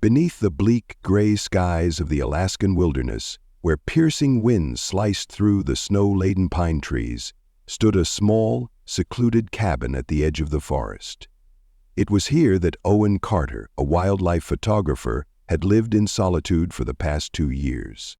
Beneath the bleak, gray skies of the Alaskan wilderness, where piercing winds sliced through the snow-laden pine trees, stood a small, secluded cabin at the edge of the forest. It was here that Owen Carter, a wildlife photographer, had lived in solitude for the past 2 years.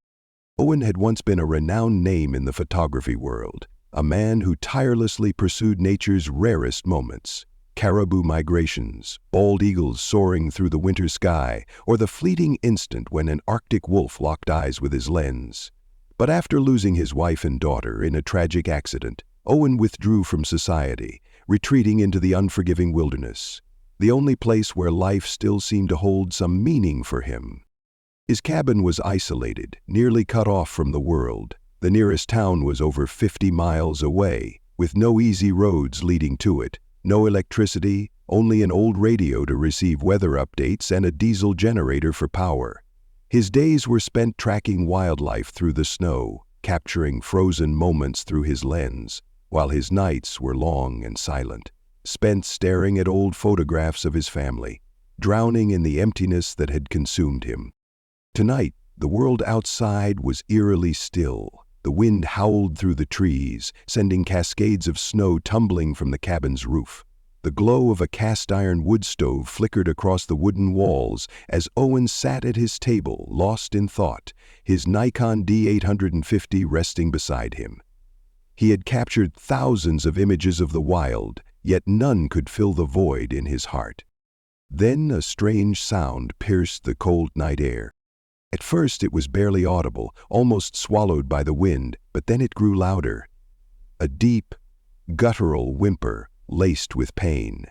Owen had once been a renowned name in the photography world, a man who tirelessly pursued nature's rarest moments: caribou migrations, bald eagles soaring through the winter sky, or the fleeting instant when an Arctic wolf locked eyes with his lens. But after losing his wife and daughter in a tragic accident, Owen withdrew from society, retreating into the unforgiving wilderness, the only place where life still seemed to hold some meaning for him. His cabin was isolated, nearly cut off from the world. The nearest town was over 50 miles away, with no easy roads leading to it, no electricity, only an old radio to receive weather updates and a diesel generator for power. His days were spent tracking wildlife through the snow, capturing frozen moments through his lens, while his nights were long and silent, spent staring at old photographs of his family, drowning in the emptiness that had consumed him. Tonight, the world outside was eerily still. The wind howled through the trees, sending cascades of snow tumbling from the cabin's roof. The glow of a cast-iron wood stove flickered across the wooden walls as Owen sat at his table, lost in thought, his Nikon D850 resting beside him. He had captured thousands of images of the wild, yet none could fill the void in his heart. Then a strange sound pierced the cold night air. At first it was barely audible, almost swallowed by the wind, but then it grew louder. A deep, guttural whimper, laced with pain.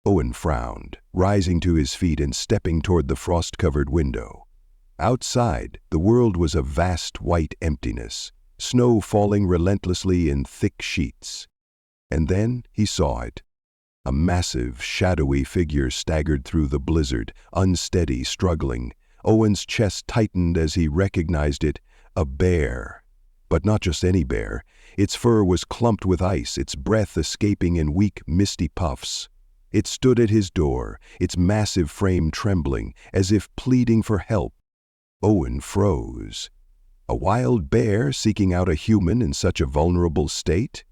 Owen frowned, rising to his feet and stepping toward the frost-covered window. Outside, the world was a vast white emptiness, snow falling relentlessly in thick sheets. And then he saw it. A massive, shadowy figure staggered through the blizzard, unsteady, struggling. Owen's chest tightened as he recognized it: a bear. But not just any bear. Its fur was clumped with ice, its breath escaping in weak, misty puffs. It stood at his door, its massive frame trembling, as if pleading for help. Owen froze. A wild bear seeking out a human in such a vulnerable state?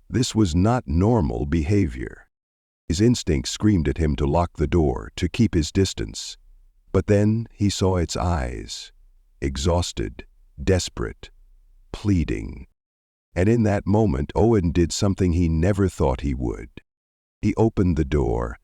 This was not normal behavior. His instinct screamed at him to lock the door, to keep his distance. But then he saw its eyes, exhausted, desperate, pleading. And in that moment, Owen did something he never thought he would. He opened the door.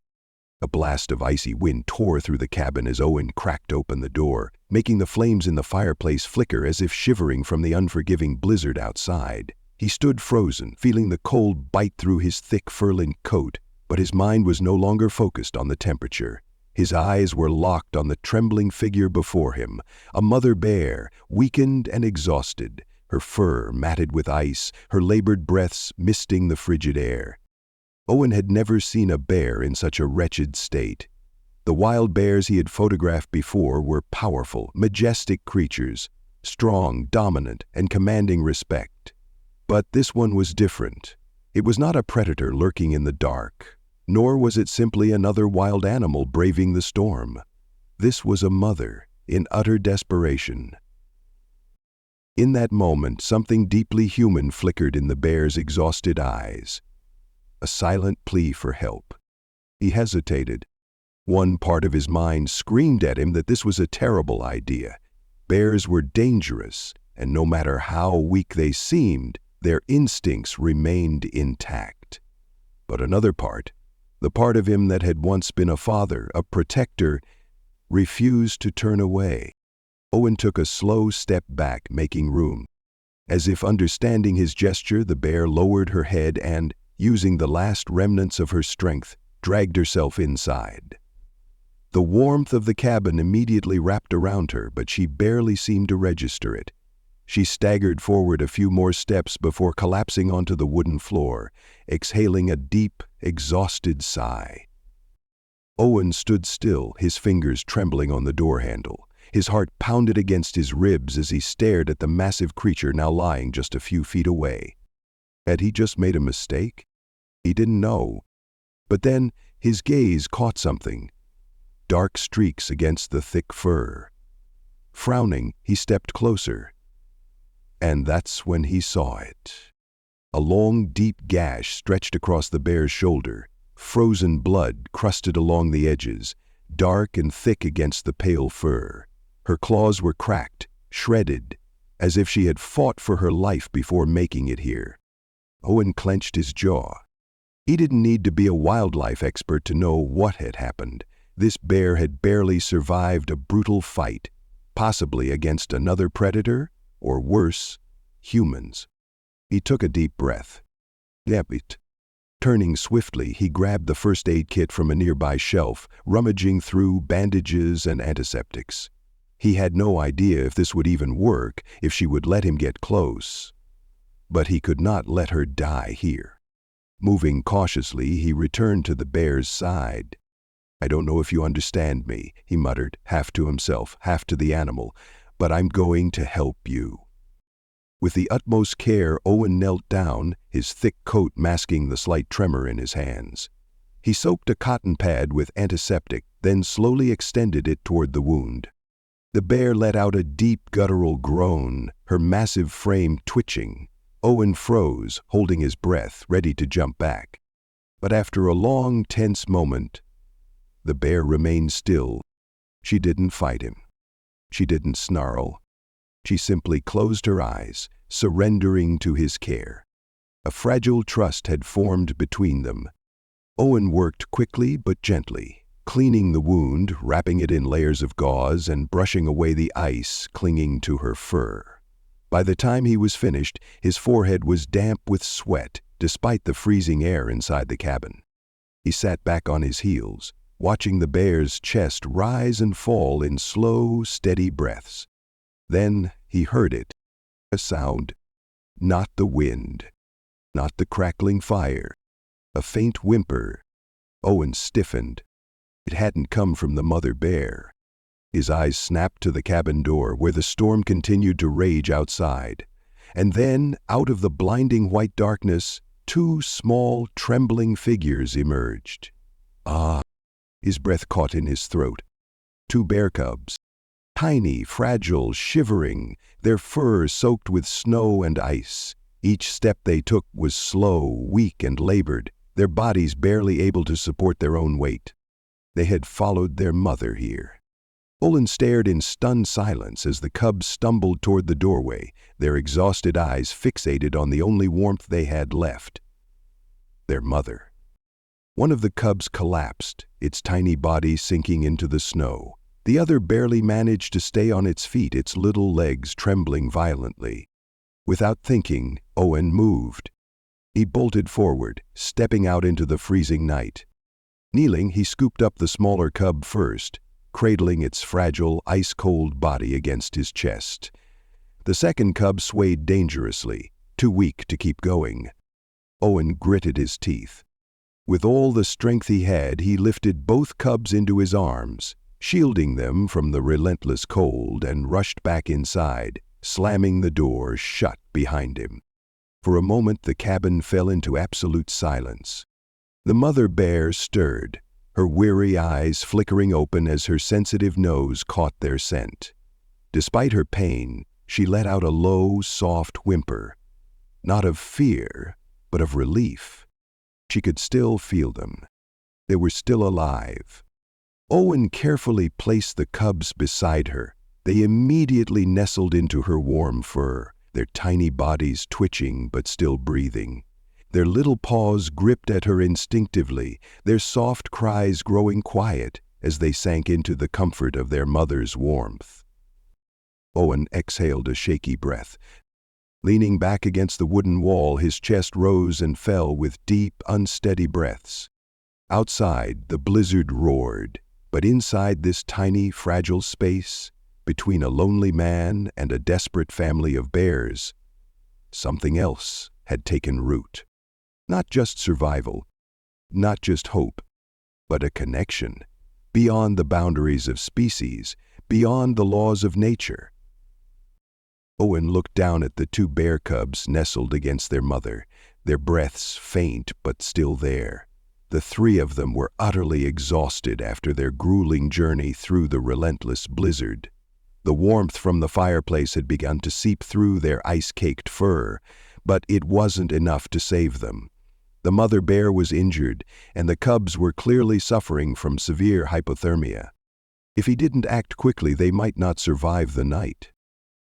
A blast of icy wind tore through the cabin as Owen cracked open the door, making the flames in the fireplace flicker as if shivering from the unforgiving blizzard outside. He stood frozen, feeling the cold bite through his thick fur-lined coat, but his mind was no longer focused on the temperature. His eyes were locked on the trembling figure before him, a mother bear, weakened and exhausted, her fur matted with ice, her labored breaths misting the frigid air. Owen had never seen a bear in such a wretched state. The wild bears he had photographed before were powerful, majestic creatures, strong, dominant, and commanding respect. But this one was different. It was not a predator lurking in the dark, nor was it simply another wild animal braving the storm. This was a mother, in utter desperation. In that moment, something deeply human flickered in the bear's exhausted eyes. A silent plea for help. He hesitated. One part of his mind screamed at him that this was a terrible idea. Bears were dangerous, and no matter how weak they seemed, their instincts remained intact. But another part, the part of him that had once been a father, a protector, refused to turn away. Owen took a slow step back, making room. As if understanding his gesture, the bear lowered her head and, using the last remnants of her strength, dragged herself inside. The warmth of the cabin immediately wrapped around her, but she barely seemed to register it. She staggered forward a few more steps before collapsing onto the wooden floor, exhaling a deep, exhausted sigh. Owen stood still, his fingers trembling on the door handle. His heart pounded against his ribs as he stared at the massive creature now lying just a few feet away. Had he just made a mistake? He didn't know. But then his gaze caught something. dark streaks against the thick fur. Frowning, he stepped closer. And that's when he saw it. A long, deep gash stretched across the bear's shoulder, frozen blood crusted along the edges, dark and thick against the pale fur. Her claws were cracked, shredded, as if she had fought for her life before making it here. Owen clenched his jaw. He didn't need to be a wildlife expert to know what had happened. This bear had barely survived a brutal fight, possibly against another predator, or worse, humans. He took a deep breath. Yep. Turning swiftly, he grabbed the first aid kit from a nearby shelf, rummaging through bandages and antiseptics. He had no idea if this would even work, if she would let him get close. But he could not let her die here. Moving cautiously, he returned to the bear's side. "I don't know if you understand me," he muttered, half to himself, half to the animal, "but I'm going to help you." With the utmost care, Owen knelt down, his thick coat masking the slight tremor in his hands. He soaked a cotton pad with antiseptic, then slowly extended it toward the wound. The bear let out a deep guttural groan, her massive frame twitching. Owen froze, holding his breath, ready to jump back. But after a long, tense moment, the bear remained still. She didn't fight him. She didn't snarl. She simply closed her eyes, surrendering to his care. A fragile trust had formed between them. Owen worked quickly but gently, cleaning the wound, wrapping it in layers of gauze, and brushing away the ice clinging to her fur. By the time he was finished, his forehead was damp with sweat, despite the freezing air inside the cabin. He sat back on his heels, watching the bear's chest rise and fall in slow, steady breaths. Then he heard it. A sound. Not the wind. Not the crackling fire. A faint whimper. Owen stiffened. It hadn't come from the mother bear. His eyes snapped to the cabin door, where the storm continued to rage outside. And then, out of the blinding white darkness, two small, trembling figures emerged. Ah! His breath caught in his throat. Two bear cubs. Tiny, fragile, shivering, their fur soaked with snow and ice. Each step they took was slow, weak, and labored, their bodies barely able to support their own weight. They had followed their mother here. Olin stared in stunned silence as the cubs stumbled toward the doorway, their exhausted eyes fixated on the only warmth they had left. Their mother. One of the cubs collapsed, its tiny body sinking into the snow. The other barely managed to stay on its feet, its little legs trembling violently. Without thinking, Owen moved. He bolted forward, stepping out into the freezing night. Kneeling, he scooped up the smaller cub first, cradling its fragile, ice-cold body against his chest. The second cub swayed dangerously, too weak to keep going. Owen gritted his teeth. With all the strength he had, he lifted both cubs into his arms, shielding them from the relentless cold, and rushed back inside, slamming the door shut behind him. For a moment, the cabin fell into absolute silence. The mother bear stirred, her weary eyes flickering open as her sensitive nose caught their scent. Despite her pain, she let out a low, soft whimper, not of fear, but of relief. She could still feel them. They were still alive. Owen carefully placed the cubs beside her. They immediately nestled into her warm fur, their tiny bodies twitching but still breathing. Their little paws gripped at her instinctively, their soft cries growing quiet as they sank into the comfort of their mother's warmth. Owen exhaled a shaky breath. Leaning back against the wooden wall, his chest rose and fell with deep, unsteady breaths. Outside, the blizzard roared, but inside this tiny, fragile space, between a lonely man and a desperate family of bears, something else had taken root. Not just survival, not just hope, but a connection, beyond the boundaries of species, beyond the laws of nature. Owen looked down at the two bear cubs nestled against their mother, their breaths faint but still there. The three of them were utterly exhausted after their grueling journey through the relentless blizzard. The warmth from the fireplace had begun to seep through their ice-caked fur, but it wasn't enough to save them. The mother bear was injured, and the cubs were clearly suffering from severe hypothermia. If he didn't act quickly, they might not survive the night.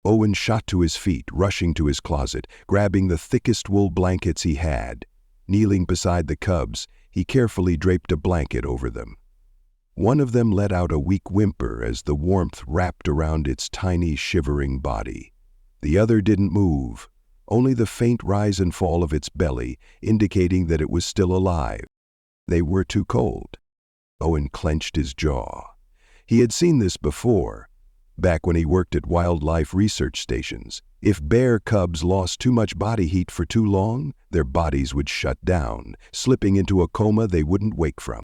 Owen shot to his feet, rushing to his closet, grabbing the thickest wool blankets he had. Kneeling beside the cubs, he carefully draped a blanket over them. One of them let out a weak whimper as the warmth wrapped around its tiny, shivering body. The other didn't move, only the faint rise and fall of its belly indicating that it was still alive. They were too cold. Owen clenched his jaw. He had seen this before, back when he worked at wildlife research stations. If bear cubs lost too much body heat for too long, their bodies would shut down, slipping into a coma they wouldn't wake from.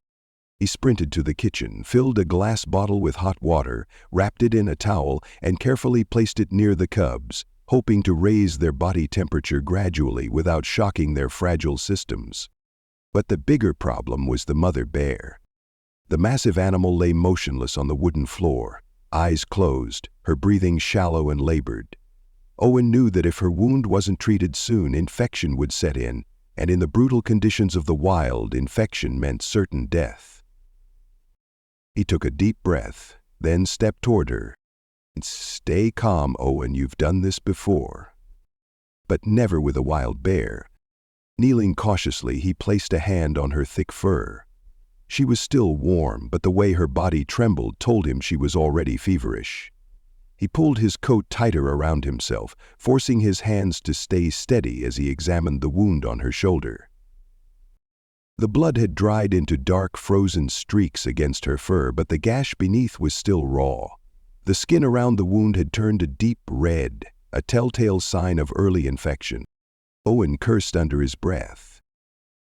He sprinted to the kitchen, filled a glass bottle with hot water, wrapped it in a towel, and carefully placed it near the cubs, hoping to raise their body temperature gradually without shocking their fragile systems. But the bigger problem was the mother bear. The massive animal lay motionless on the wooden floor, eyes closed, her breathing shallow and labored. Owen knew that if her wound wasn't treated soon, infection would set in, and in the brutal conditions of the wild, infection meant certain death. He took a deep breath, then stepped toward her. "Stay calm, Owen, you've done this before." But never with a wild bear. Kneeling cautiously, he placed a hand on her thick fur. She was still warm, but the way her body trembled told him she was already feverish. He pulled his coat tighter around himself, forcing his hands to stay steady as he examined the wound on her shoulder. The blood had dried into dark, frozen streaks against her fur, but the gash beneath was still raw. The skin around the wound had turned a deep red, a telltale sign of early infection. Owen cursed under his breath.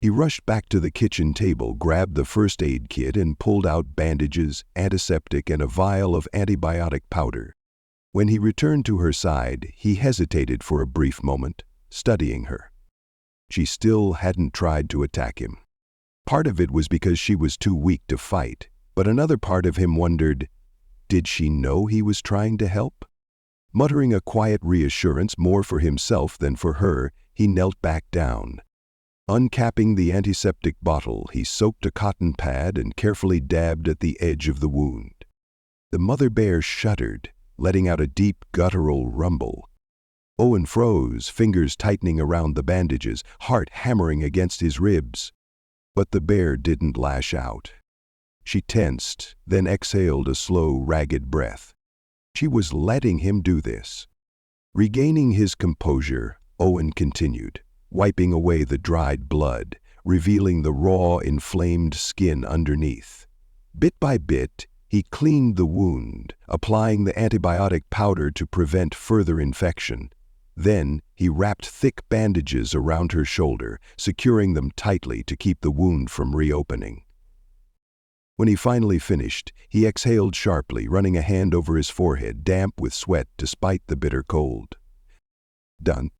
He rushed back to the kitchen table, grabbed the first aid kit, and pulled out bandages, antiseptic, and a vial of antibiotic powder. When he returned to her side, he hesitated for a brief moment, studying her. She still hadn't tried to attack him. Part of it was because she was too weak to fight, but another part of him wondered, did she know he was trying to help? Muttering a quiet reassurance more for himself than for her, he knelt back down. Uncapping the antiseptic bottle, he soaked a cotton pad and carefully dabbed at the edge of the wound. The mother bear shuddered, letting out a deep guttural rumble. Owen froze, fingers tightening around the bandages, heart hammering against his ribs. But the bear didn't lash out. She tensed, then exhaled a slow, ragged breath. She was letting him do this. Regaining his composure, Owen continued, wiping away the dried blood, revealing the raw, inflamed skin underneath. Bit by bit, he cleaned the wound, applying the antibiotic powder to prevent further infection. Then, he wrapped thick bandages around her shoulder, securing them tightly to keep the wound from reopening. When he finally finished, he exhaled sharply, running a hand over his forehead, damp with sweat despite the bitter cold. Done.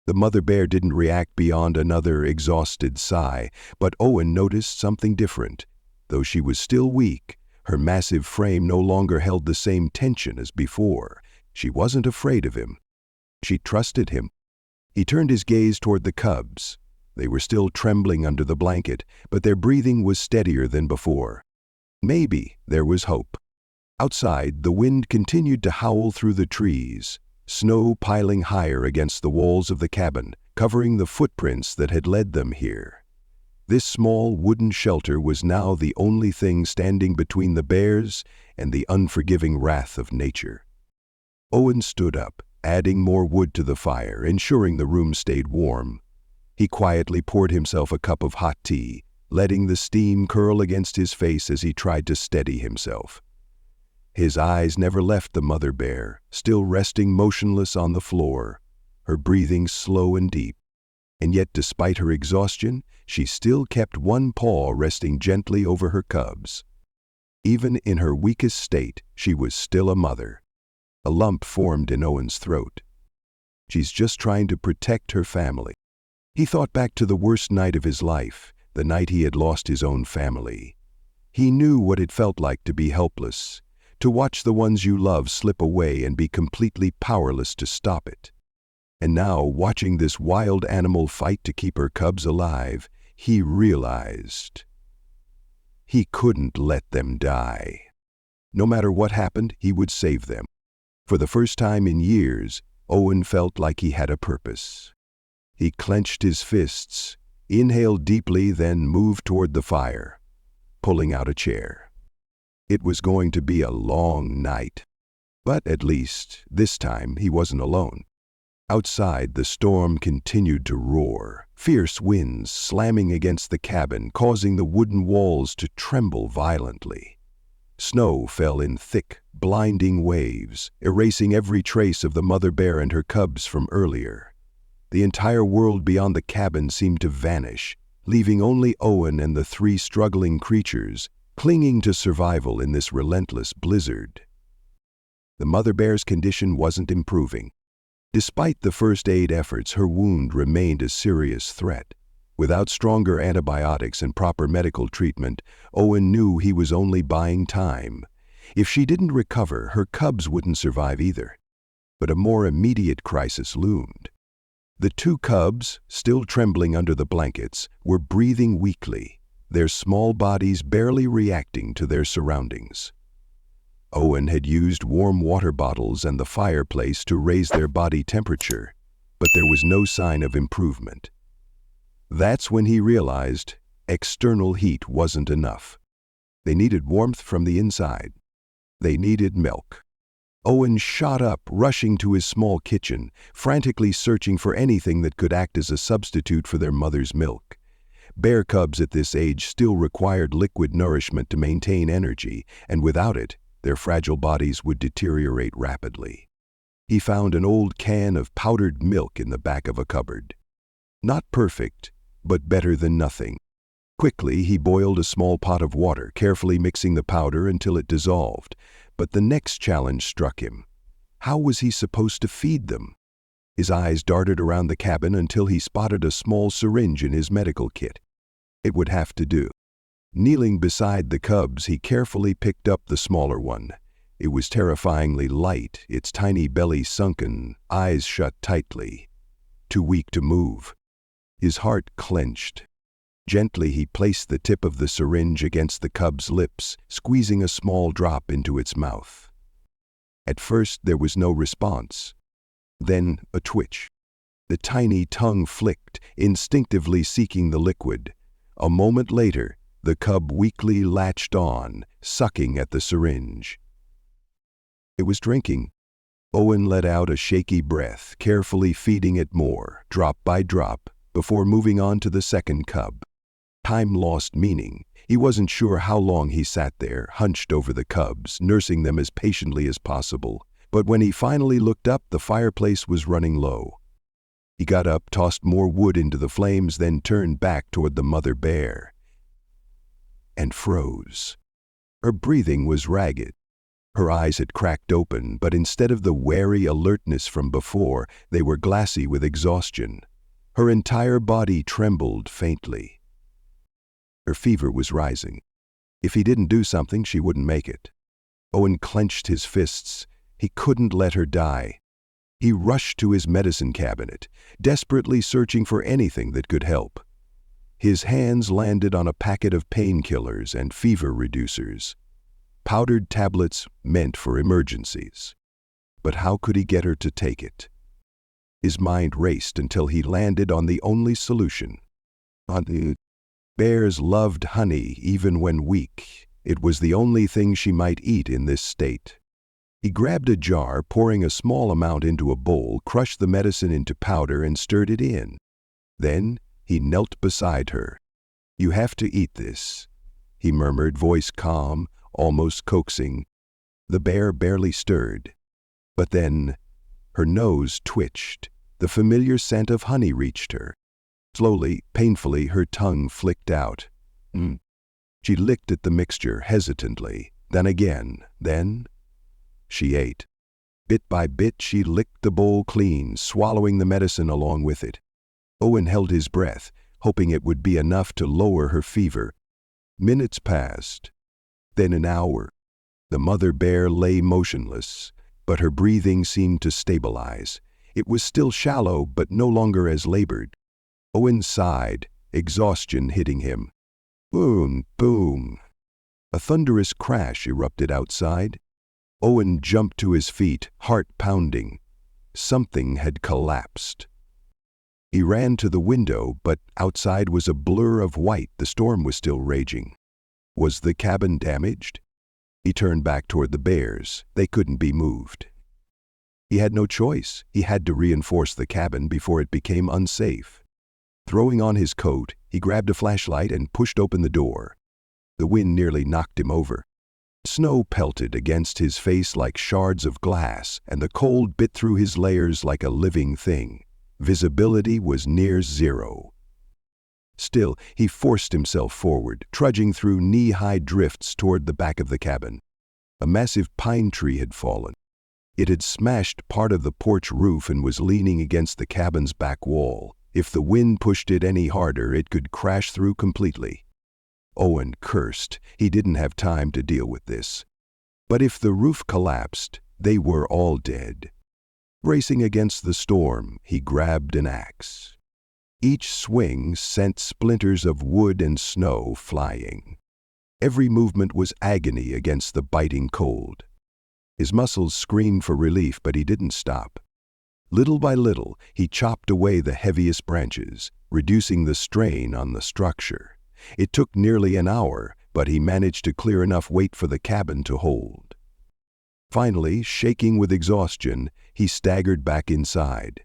The mother bear didn't react beyond another exhausted sigh, but Owen noticed something different. Though she was still weak, her massive frame no longer held the same tension as before. She wasn't afraid of him. She trusted him. He turned his gaze toward the cubs. They were still trembling under the blanket, but their breathing was steadier than before. Maybe there was hope. Outside, the wind continued to howl through the trees, snow piling higher against the walls of the cabin, covering the footprints that had led them here. This small wooden shelter was now the only thing standing between the bears and the unforgiving wrath of nature. Owen stood up, adding more wood to the fire, ensuring the room stayed warm. He quietly poured himself a cup of hot tea, letting the steam curl against his face as he tried to steady himself. His eyes never left the mother bear, still resting motionless on the floor, her breathing slow and deep. And yet, despite her exhaustion, she still kept one paw resting gently over her cubs. Even in her weakest state, she was still a mother. A lump formed in Owen's throat. She's just trying to protect her family. He thought back to the worst night of his life, the night he had lost his own family. He knew what it felt like to be helpless, to watch the ones you love slip away and be completely powerless to stop it. And now, watching this wild animal fight to keep her cubs alive, he realized he couldn't let them die. No matter what happened, he would save them. For the first time in years, Owen felt like he had a purpose. He clenched his fists, inhaled deeply, then moved toward the fire, pulling out a chair. It was going to be a long night. But at least, this time, he wasn't alone. Outside, the storm continued to roar, fierce winds slamming against the cabin, causing the wooden walls to tremble violently. Snow fell in thick, blinding waves, erasing every trace of the mother bear and her cubs from earlier. The entire world beyond the cabin seemed to vanish, leaving only Owen and the three struggling creatures clinging to survival in this relentless blizzard. The mother bear's condition wasn't improving. Despite the first aid efforts, her wound remained a serious threat. Without stronger antibiotics and proper medical treatment, Owen knew he was only buying time. If she didn't recover, her cubs wouldn't survive either. But a more immediate crisis loomed. The two cubs, still trembling under the blankets, were breathing weakly, their small bodies barely reacting to their surroundings. Owen had used warm water bottles and the fireplace to raise their body temperature, but there was no sign of improvement. That's when he realized external heat wasn't enough. They needed warmth from the inside. They needed milk. Owen shot up, rushing to his small kitchen, frantically searching for anything that could act as a substitute for their mother's milk. Bear cubs at this age still required liquid nourishment to maintain energy, and without it, their fragile bodies would deteriorate rapidly. He found an old can of powdered milk in the back of a cupboard. Not perfect, but better than nothing. Quickly, he boiled a small pot of water, carefully mixing the powder until it dissolved. But the next challenge struck him. How was he supposed to feed them? His eyes darted around the cabin until he spotted a small syringe in his medical kit. It would have to do. Kneeling beside the cubs, he carefully picked up the smaller one. It was terrifyingly light, its tiny belly sunken, eyes shut tightly. Too weak to move. His heart clenched. Gently, he placed the tip of the syringe against the cub's lips, squeezing a small drop into its mouth. At first, there was no response. Then, a twitch. The tiny tongue flicked, instinctively seeking the liquid. A moment later, the cub weakly latched on, sucking at the syringe. It was drinking. Owen let out a shaky breath, carefully feeding it more, drop by drop, before moving on to the second cub. Time lost meaning. He wasn't sure how long he sat there, hunched over the cubs, nursing them as patiently as possible. But when he finally looked up, the fireplace was running low. He got up, tossed more wood into the flames, then turned back toward the mother bear. And froze. Her breathing was ragged. Her eyes had cracked open, but instead of the wary alertness from before, they were glassy with exhaustion. Her entire body trembled faintly. Her fever was rising. If he didn't do something, she wouldn't make it. Owen clenched his fists. He couldn't let her die. He rushed to his medicine cabinet, desperately searching for anything that could help. His hands landed on a packet of painkillers and fever reducers. Powdered tablets meant for emergencies. But how could he get her to take it? His mind raced until he landed on the only solution. Bears loved honey even when weak. It was the only thing she might eat in this state. He grabbed a jar, pouring a small amount into a bowl, crushed the medicine into powder and stirred it in. Then he knelt beside her. "You have to eat this," he murmured, voice calm, almost coaxing. The bear barely stirred. But then her nose twitched. The familiar scent of honey reached her. Slowly, painfully, her tongue flicked out. She licked at the mixture hesitantly, then again, then she ate. Bit by bit, she licked the bowl clean, swallowing the medicine along with it. Owen held his breath, hoping it would be enough to lower her fever. Minutes passed, then an hour. The mother bear lay motionless, but her breathing seemed to stabilize. It was still shallow, but no longer as labored. Owen sighed, exhaustion hitting him. Boom, boom. A thunderous crash erupted outside. Owen jumped to his feet, heart pounding. Something had collapsed. He ran to the window, but outside was a blur of white. The storm was still raging. Was the cabin damaged? He turned back toward the bears. They couldn't be moved. He had no choice. He had to reinforce the cabin before it became unsafe. Throwing on his coat, he grabbed a flashlight and pushed open the door. The wind nearly knocked him over. Snow pelted against his face like shards of glass, and the cold bit through his layers like a living thing. Visibility was near zero. Still, he forced himself forward, trudging through knee-high drifts toward the back of the cabin. A massive pine tree had fallen. It had smashed part of the porch roof and was leaning against the cabin's back wall. If the wind pushed it any harder, it could crash through completely. Owen cursed. He didn't have time to deal with this. But if the roof collapsed, they were all dead. Racing against the storm, he grabbed an axe. Each swing sent splinters of wood and snow flying. Every movement was agony against the biting cold. His muscles screamed for relief, but he didn't stop. Little by little, he chopped away the heaviest branches, reducing the strain on the structure. It took nearly an hour, but he managed to clear enough weight for the cabin to hold. Finally, shaking with exhaustion, he staggered back inside.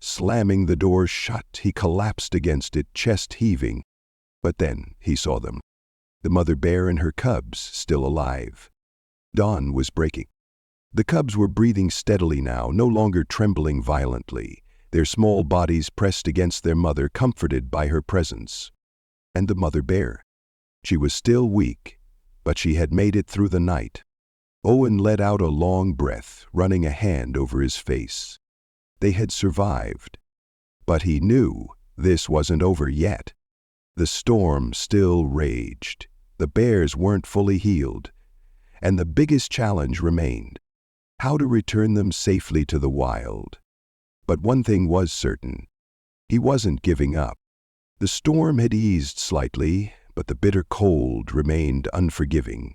Slamming the door shut, he collapsed against it, chest heaving. But then he saw them. The mother bear and her cubs, still alive. Dawn was breaking. The cubs were breathing steadily now, no longer trembling violently, their small bodies pressed against their mother, comforted by her presence. And the mother bear. She was still weak, but she had made it through the night. Owen let out a long breath, running a hand over his face. They had survived. But he knew this wasn't over yet. The storm still raged. The bears weren't fully healed. And the biggest challenge remained: how to return them safely to the wild. But one thing was certain. He wasn't giving up. The storm had eased slightly, but the bitter cold remained unforgiving.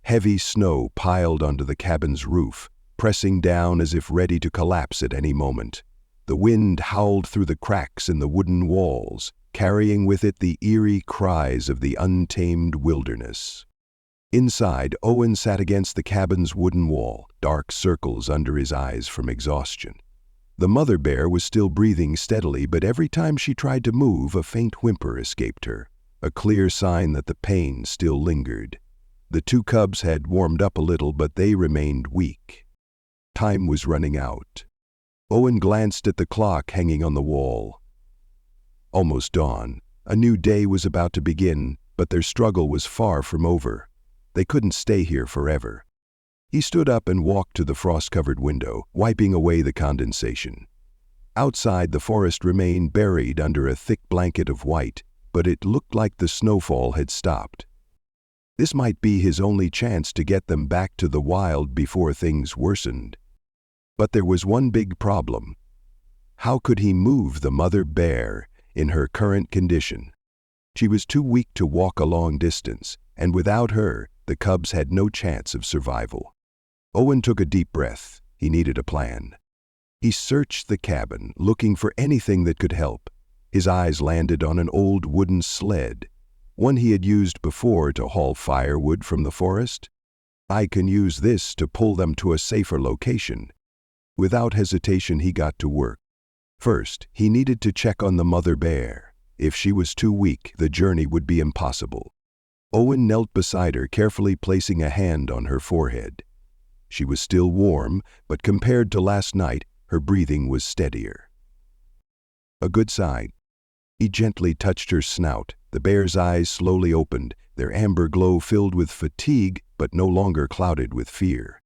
Heavy snow piled onto the cabin's roof, pressing down as if ready to collapse at any moment. The wind howled through the cracks in the wooden walls, carrying with it the eerie cries of the untamed wilderness. Inside, Owen sat against the cabin's wooden wall, dark circles under his eyes from exhaustion. The mother bear was still breathing steadily, but every time she tried to move, a faint whimper escaped her, a clear sign that the pain still lingered. The two cubs had warmed up a little, but they remained weak. Time was running out. Owen glanced at the clock hanging on the wall. Almost dawn. A new day was about to begin, but their struggle was far from over. They couldn't stay here forever. He stood up and walked to the frost-covered window, wiping away the condensation. Outside, the forest remained buried under a thick blanket of white, but it looked like the snowfall had stopped. This might be his only chance to get them back to the wild before things worsened. But there was one big problem. How could he move the mother bear in her current condition? She was too weak to walk a long distance, and without her, the cubs had no chance of survival. Owen took a deep breath. He needed a plan. He searched the cabin, looking for anything that could help. His eyes landed on an old wooden sled, one he had used before to haul firewood from the forest. I can use this to pull them to a safer location. Without hesitation, he got to work. First, he needed to check on the mother bear. If she was too weak, the journey would be impossible. Owen knelt beside her, carefully placing a hand on her forehead. She was still warm, but compared to last night, her breathing was steadier. A good sign. He gently touched her snout. The bear's eyes slowly opened, their amber glow filled with fatigue, but no longer clouded with fear.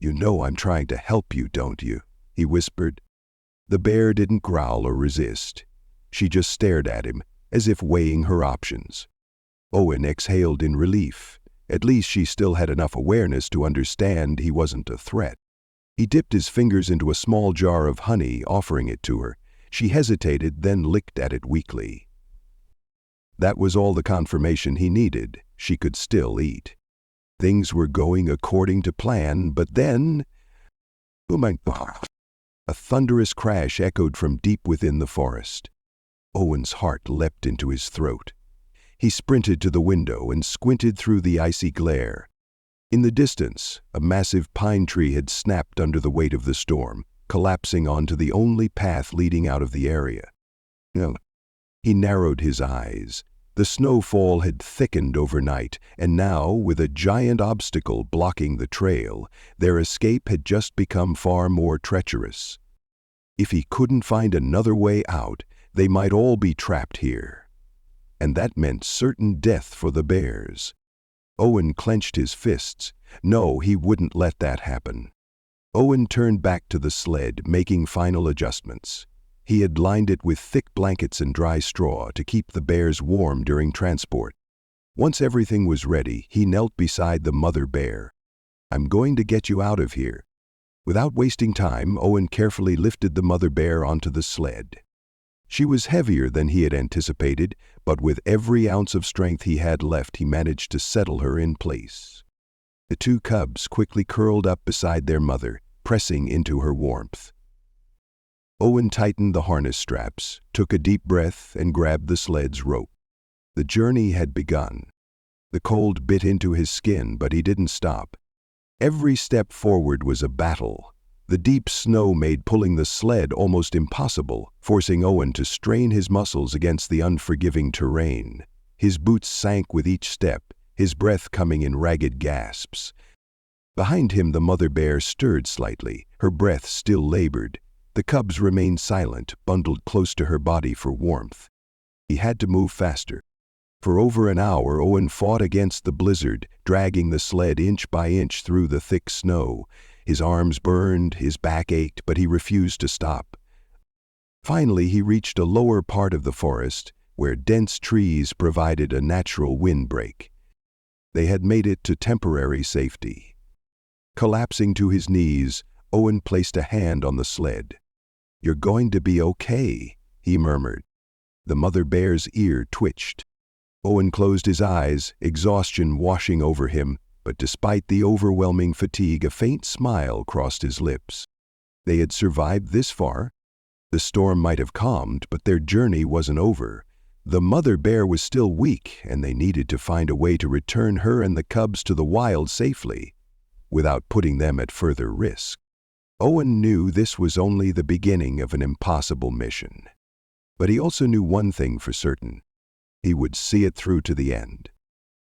"You know I'm trying to help you, don't you?" he whispered. The bear didn't growl or resist. She just stared at him, as if weighing her options. Owen exhaled in relief. At least she still had enough awareness to understand he wasn't a threat. He dipped his fingers into a small jar of honey, offering it to her. She hesitated, then licked at it weakly. That was all the confirmation he needed. She could still eat. Things were going according to plan, but then... Oh my God! A thunderous crash echoed from deep within the forest. Owen's heart leapt into his throat. He sprinted to the window and squinted through the icy glare. In the distance, a massive pine tree had snapped under the weight of the storm, collapsing onto the only path leading out of the area. He narrowed his eyes. The snowfall had thickened overnight, and now, with a giant obstacle blocking the trail, their escape had just become far more treacherous. If he couldn't find another way out, they might all be trapped here. And that meant certain death for the bears. Owen clenched his fists. No, he wouldn't let that happen. Owen turned back to the sled, making final adjustments. He had lined it with thick blankets and dry straw to keep the bears warm during transport. Once everything was ready, he knelt beside the mother bear. "I'm going to get you out of here." Without wasting time, Owen carefully lifted the mother bear onto the sled. She was heavier than he had anticipated, but with every ounce of strength he had left, he managed to settle her in place. The two cubs quickly curled up beside their mother, pressing into her warmth. Owen tightened the harness straps, took a deep breath, and grabbed the sled's rope. The journey had begun. The cold bit into his skin, but he didn't stop. Every step forward was a battle. The deep snow made pulling the sled almost impossible, forcing Owen to strain his muscles against the unforgiving terrain. His boots sank with each step, his breath coming in ragged gasps. Behind him, the mother bear stirred slightly, her breath still labored. The cubs remained silent, bundled close to her body for warmth. He had to move faster. For over an hour, Owen fought against the blizzard, dragging the sled inch by inch through the thick snow. His arms burned, his back ached, but he refused to stop. Finally, he reached a lower part of the forest, where dense trees provided a natural windbreak. They had made it to temporary safety. Collapsing to his knees, Owen placed a hand on the sled. "You're going to be okay," he murmured. The mother bear's ear twitched. Owen closed his eyes, exhaustion washing over him, but despite the overwhelming fatigue, a faint smile crossed his lips. They had survived this far. The storm might have calmed, but their journey wasn't over. The mother bear was still weak, and they needed to find a way to return her and the cubs to the wild safely, without putting them at further risk. Owen knew this was only the beginning of an impossible mission. But he also knew one thing for certain. He would see it through to the end.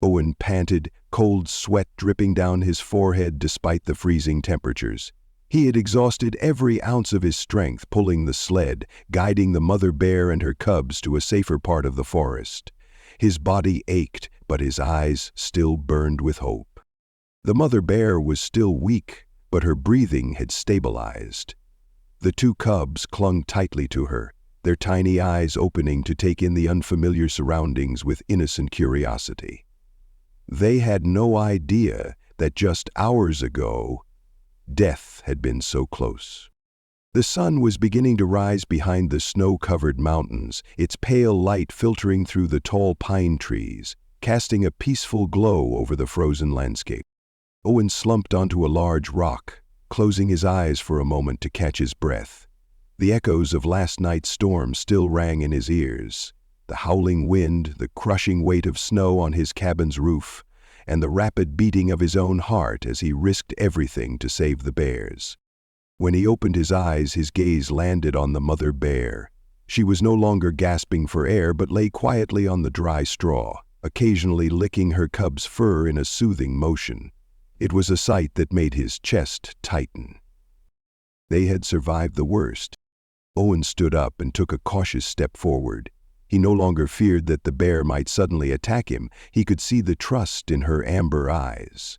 Owen panted, cold sweat dripping down his forehead despite the freezing temperatures. He had exhausted every ounce of his strength pulling the sled, guiding the mother bear and her cubs to a safer part of the forest. His body ached, but his eyes still burned with hope. The mother bear was still weak, but her breathing had stabilized. The two cubs clung tightly to her, their tiny eyes opening to take in the unfamiliar surroundings with innocent curiosity. They had no idea that just hours ago, death had been so close. The sun was beginning to rise behind the snow-covered mountains, its pale light filtering through the tall pine trees, casting a peaceful glow over the frozen landscape. Owen slumped onto a large rock, closing his eyes for a moment to catch his breath. The echoes of last night's storm still rang in his ears. The howling wind, the crushing weight of snow on his cabin's roof, and the rapid beating of his own heart as he risked everything to save the bears. When he opened his eyes, his gaze landed on the mother bear. She was no longer gasping for air, but lay quietly on the dry straw, occasionally licking her cub's fur in a soothing motion. It was a sight that made his chest tighten. They had survived the worst. Owen stood up and took a cautious step forward. He no longer feared that the bear might suddenly attack him. He could see the trust in her amber eyes.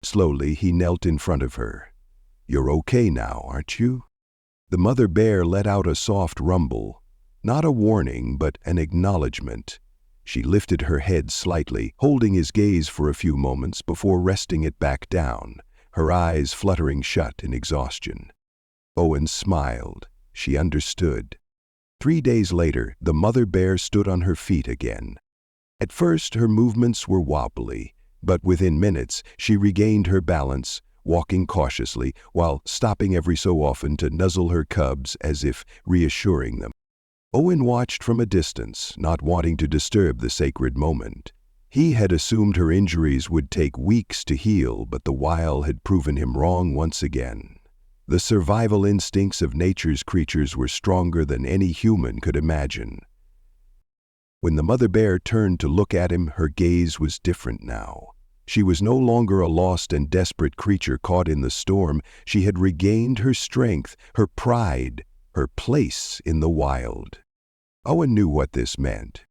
Slowly, he knelt in front of her. "You're okay now, aren't you?" The mother bear let out a soft rumble. Not a warning, but an acknowledgement. She lifted her head slightly, holding his gaze for a few moments before resting it back down, her eyes fluttering shut in exhaustion. Owen smiled. She understood. 3 days later, the mother bear stood on her feet again. At first, her movements were wobbly, but within minutes, she regained her balance, walking cautiously while stopping every so often to nuzzle her cubs as if reassuring them. Owen watched from a distance, not wanting to disturb the sacred moment. He had assumed her injuries would take weeks to heal, but the wild had proven him wrong once again. The survival instincts of nature's creatures were stronger than any human could imagine. When the mother bear turned to look at him, her gaze was different now. She was no longer a lost and desperate creature caught in the storm. She had regained her strength, her pride, her place in the wild. Owen knew what this meant.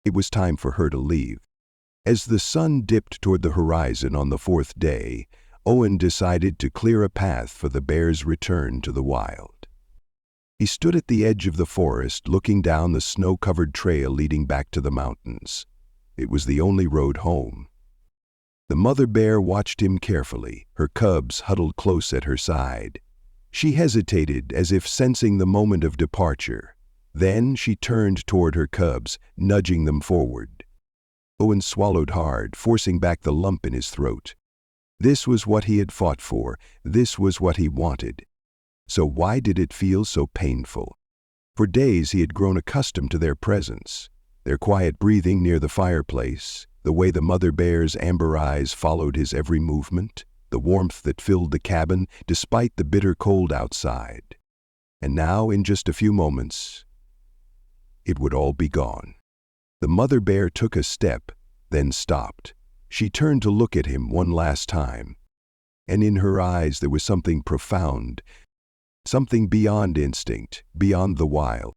It was time for her to leave. As the sun dipped toward the horizon on the 4th day, Owen decided to clear a path for the bear's return to the wild. He stood at the edge of the forest, looking down the snow-covered trail leading back to the mountains. It was the only road home. The mother bear watched him carefully, her cubs huddled close at her side. She hesitated, as if sensing the moment of departure. Then she turned toward her cubs, nudging them forward. Owen swallowed hard, forcing back the lump in his throat. This was what he had fought for. This was what he wanted. So why did it feel so painful? For days he had grown accustomed to their presence, their quiet breathing near the fireplace, the way the mother bear's amber eyes followed his every movement, the warmth that filled the cabin despite the bitter cold outside. And now, in just a few moments, it would all be gone. The mother bear took a step, then stopped. She turned to look at him one last time, and in her eyes there was something profound, something beyond instinct, beyond the wild.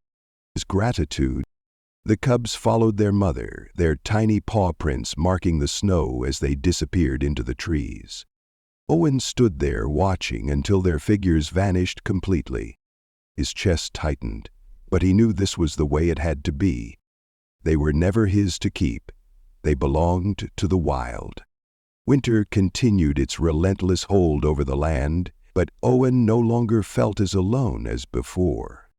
His gratitude. The cubs followed their mother, their tiny paw prints marking the snow as they disappeared into the trees. Owen stood there watching until their figures vanished completely. His chest tightened, but he knew this was the way it had to be. They were never his to keep. They belonged to the wild. Winter continued its relentless hold over the land, but Owen no longer felt as alone as before.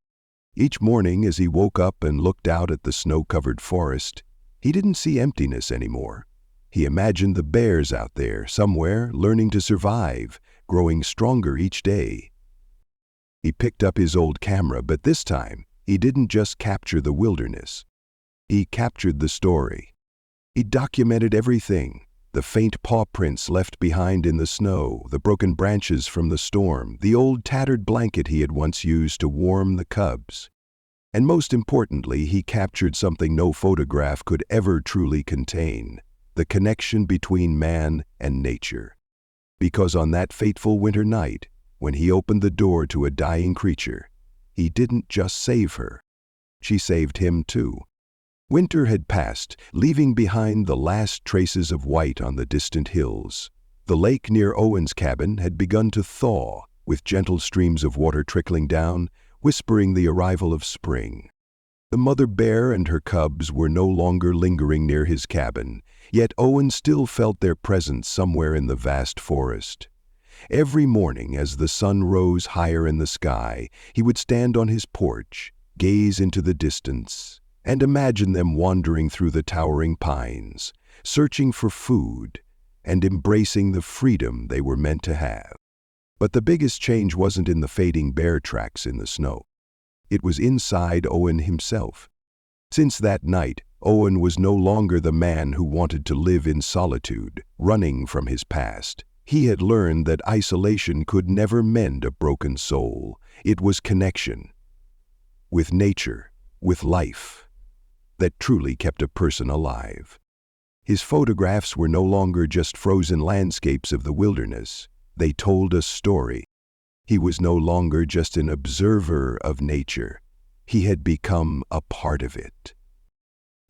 Each morning as he woke up and looked out at the snow-covered forest, he didn't see emptiness anymore. He imagined the bears out there, somewhere, learning to survive, growing stronger each day. He picked up his old camera, but this time, he didn't just capture the wilderness. He captured the story. He documented everything, the faint paw prints left behind in the snow, the broken branches from the storm, the old tattered blanket he had once used to warm the cubs. And most importantly, he captured something no photograph could ever truly contain, the connection between man and nature. Because on that fateful winter night, when he opened the door to a dying creature, he didn't just save her. She saved him too. Winter had passed, leaving behind the last traces of white on the distant hills. The lake near Owen's cabin had begun to thaw, with gentle streams of water trickling down, whispering the arrival of spring. The mother bear and her cubs were no longer lingering near his cabin, yet Owen still felt their presence somewhere in the vast forest. Every morning, as the sun rose higher in the sky, he would stand on his porch, gaze into the distance, and imagine them wandering through the towering pines, searching for food, and embracing the freedom they were meant to have. But the biggest change wasn't in the fading bear tracks in the snow. It was inside Owen himself. Since that night, Owen was no longer the man who wanted to live in solitude, running from his past. He had learned that isolation could never mend a broken soul. It was connection with nature, with life, that truly kept a person alive. His photographs were no longer just frozen landscapes of the wilderness. They told a story. He was no longer just an observer of nature. He had become a part of it.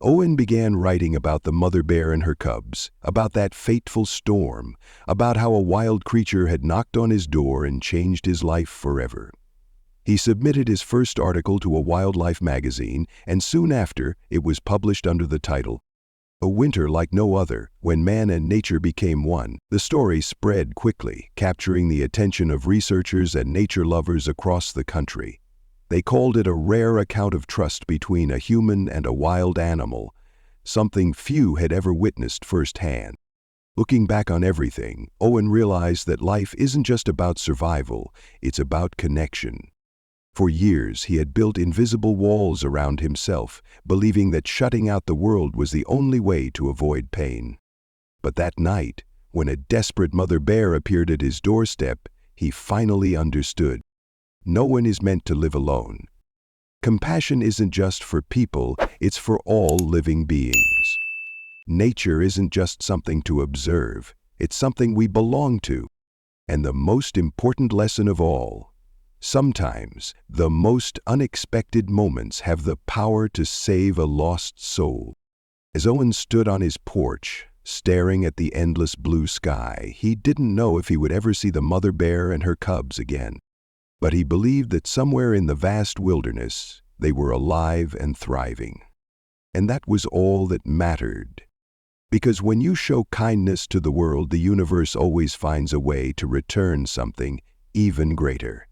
Owen began writing about the mother bear and her cubs, about that fateful storm, about how a wild creature had knocked on his door and changed his life forever. He submitted his first article to a wildlife magazine, and soon after, it was published under the title, "A Winter Like No Other, When Man and Nature Became One." The story spread quickly, capturing the attention of researchers and nature lovers across the country. They called it a rare account of trust between a human and a wild animal, something few had ever witnessed firsthand. Looking back on everything, Owen realized that life isn't just about survival, it's about connection. For years, he had built invisible walls around himself, believing that shutting out the world was the only way to avoid pain. But that night, when a desperate mother bear appeared at his doorstep, he finally understood. No one is meant to live alone. Compassion isn't just for people, it's for all living beings. Nature isn't just something to observe, it's something we belong to. And the most important lesson of all, sometimes, the most unexpected moments have the power to save a lost soul. As Owen stood on his porch, staring at the endless blue sky, he didn't know if he would ever see the mother bear and her cubs again. But he believed that somewhere in the vast wilderness, they were alive and thriving. And that was all that mattered. Because when you show kindness to the world, the universe always finds a way to return something even greater.